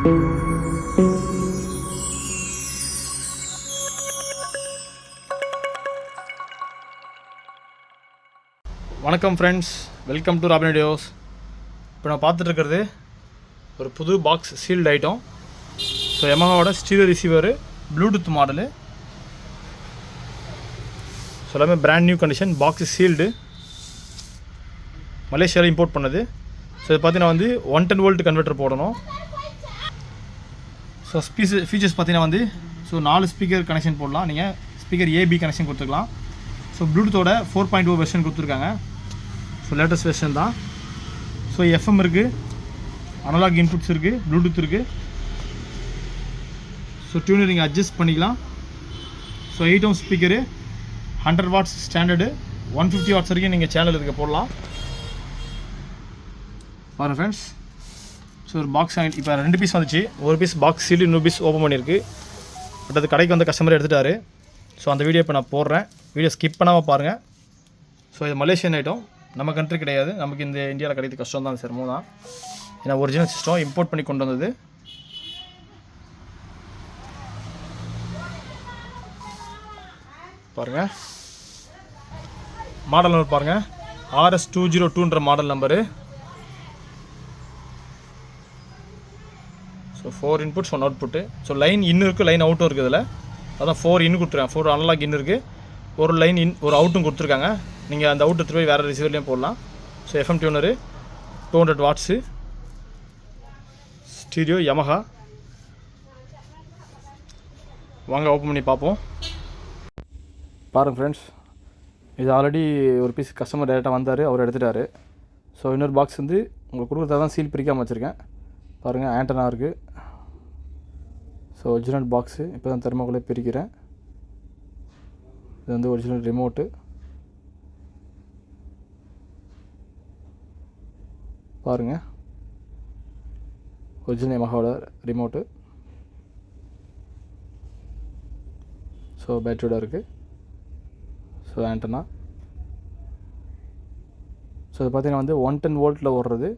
வணக்கம் friends, welcome to Robin videos. இப்போ நான் பார்த்துட்டு இருக்கிறது ஒரு புது பாக்ஸ் சீல்டு ஐட்டம். ஸோ யமஹாவோட stereo receiver, Bluetooth model. So எல்லாமே brand new condition. Box sealed, மலேசியாவில் இம்போர்ட் பண்ணது. ஸோ இது பார்த்தீங்கன்னா வந்து 110 வோல்ட் கன்வெர்ட்டர் போடணும். ஸோ ஃபீச்சர்ஸ் பார்த்தீங்கன்னா வந்து 4 ஸ்பீக்கர் கனெக்ஷன் போடலாம். நீங்கள் ஸ்பீக்கர் ஏபி கனெக்ஷன் கொடுத்துக்கலாம். ஸோ ப்ளூடூத்தோட 4.0 வெர்ஷன் கொடுத்துருக்காங்க. ஸோ லேட்டஸ்ட் வெர்ஷன் தான். ஸோ எஃப்எம் இருக்குது, அனலாக் இன்புட்ஸ் இருக்குது, ப்ளூடூத் இருக்குது. ஸோ டியூனர் நீங்கள் அட்ஜஸ்ட் பண்ணிக்கலாம். So 8 ohm speaker, 100 watts standard, 150 watts வரைக்கும் நீங்கள் சேனல் இருக்க போடலாம். பாருங்கள் ஃப்ரெண்ட்ஸ், ஸோ ஒரு பாக்ஸ் இப்போ 2 பீஸ் வந்துச்சு. ஒரு பீஸ் பாக்ஸ் சீல்டு, இன்னொரு பீஸ் ஓப்பன் பண்ணியிருக்கு. பட் அது கடைக்கு வந்து கஸ்டமர் எடுத்துட்டாரு. ஸோ அந்த வீடியோ இப்போ நான் போடுறேன். வீடியோ ஸ்கிப் பண்ணாமல் பாருங்கள். ஸோ இது மலேசியன் ஐட்டம், நம்ம கண்ட்ரி கிடையாது. நமக்கு இந்த இந்தியாவில் கிடையாது கஷ்டம் தான், சிரமம் தான். ஏன்னா ஒரிஜினல் சிஸ்டம் இம்போர்ட் பண்ணி கொண்டு வந்தது. பாருங்கள், மாடல் நம்பர் பாருங்கள், RS202ன்ற model number. So 4 inputs 1 output. So line in இருக்குது, லைன் அவுட்டும் இருக்குது. இதில் அதான் 4 இன் கொடுத்துருக்காங்க. 4 அனலாக் இன் இருக்குது, ஒரு லைன் இன், ஒரு அவுட்டும் கொடுத்துருக்காங்க. நீங்கள் அந்த அவுட் எடுத்துகிட்டு போய் வேறு ரிசீவர்லேயும் போடலாம். So FM tuner, 200 watts, stereo Yamaha. வாங்க ஓப்பன் பண்ணி பார்ப்போம். பாருங்கள் ஃப்ரெண்ட்ஸ், இது ஆல்ரெடி ஒரு பீஸ் கஸ்டமர் டேரெக்டாக வந்தார், அவர் எடுத்துட்டார். ஸோ இன்னொரு பாக்ஸ் வந்து உங்களுக்கு கொடுக்குறதா தான் சீல் பிரிக்காமல் வச்சுருக்கேன். பாருங்கள், ஆண்டனா இருக்குது. ஸோ ஒரிஜினல் பாக்ஸு இப்போ தான் தெர்மோக்குள்ளே பிரிக்கிறேன். இது வந்து ஒரிஜினல் ரிமோட்டு. பாருங்கள், ஒரிஜினல் யமஹாவோட ரிமோட்டு. ஸோ பேட்டரியோட இருக்குது. So antenna. ஸோ இது பார்த்திங்கன்னா வந்து 110 வோல்ட்டில் ஓடுறது.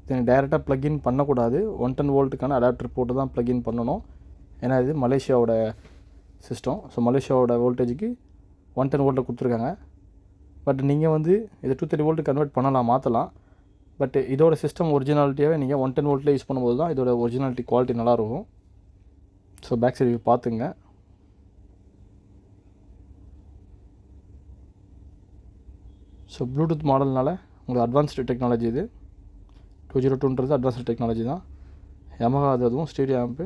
இது டைரெக்டாக ப்ளக்இன் பண்ணக்கூடாது. 110 வோல்ட்டுக்கான அடாப்டர் போட்டு தான் ப்ளக்இன் பண்ணணும். ஏன்னா இது மலேசியாவோட சிஸ்டம். ஸோ மலேசியாவோட வோல்டேஜுக்கு 110 வோல்ட்டில் கொடுத்துருக்காங்க. பட் நீங்கள் வந்து இதை 230 வோல்ட்டு கன்வெர்ட் பண்ணலாம், மாற்றலாம். பட் இதோட சிஸ்டம் ஒரிஜினாலிட்டியாகவே நீங்கள் 110 வோல்ட்டில் யூஸ் பண்ணும்போது தான் இதோட ஒரிஜினாலிட்டி குவாலிட்டி நல்லாயிருக்கும். ஸோ பேக் சைடு பார்த்துங்க. ஸோ ப்ளூடூத் மாடல்னால உங்களுக்கு அட்வான்ஸ்டு டெக்னாலஜி. இது 202ன்றது அட்வான்ஸ்டு டெக்னாலஜி தான். யமஹா அதுவும் ஸ்டீரியோ ஆம்பு,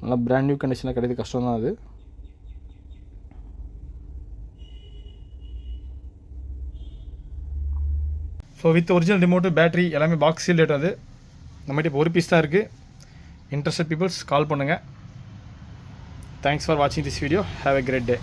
நல்லா பிராண்ட் நியூ கண்டிஷனில் கிடையாது, கஷ்டம் தான் அது. So with original remote, battery எல்லாமே பாக்ஸ் சீல் அது. நம்மகிட்ட இப்போ ஒரு பீஸ் தான் இருக்குது. இன்ட்ரெஸ்டட் பீப்புள்ஸ் கால் பண்ணுங்கள். தேங்க்ஸ் ஃபார் வாட்சிங் this video. Have a great day.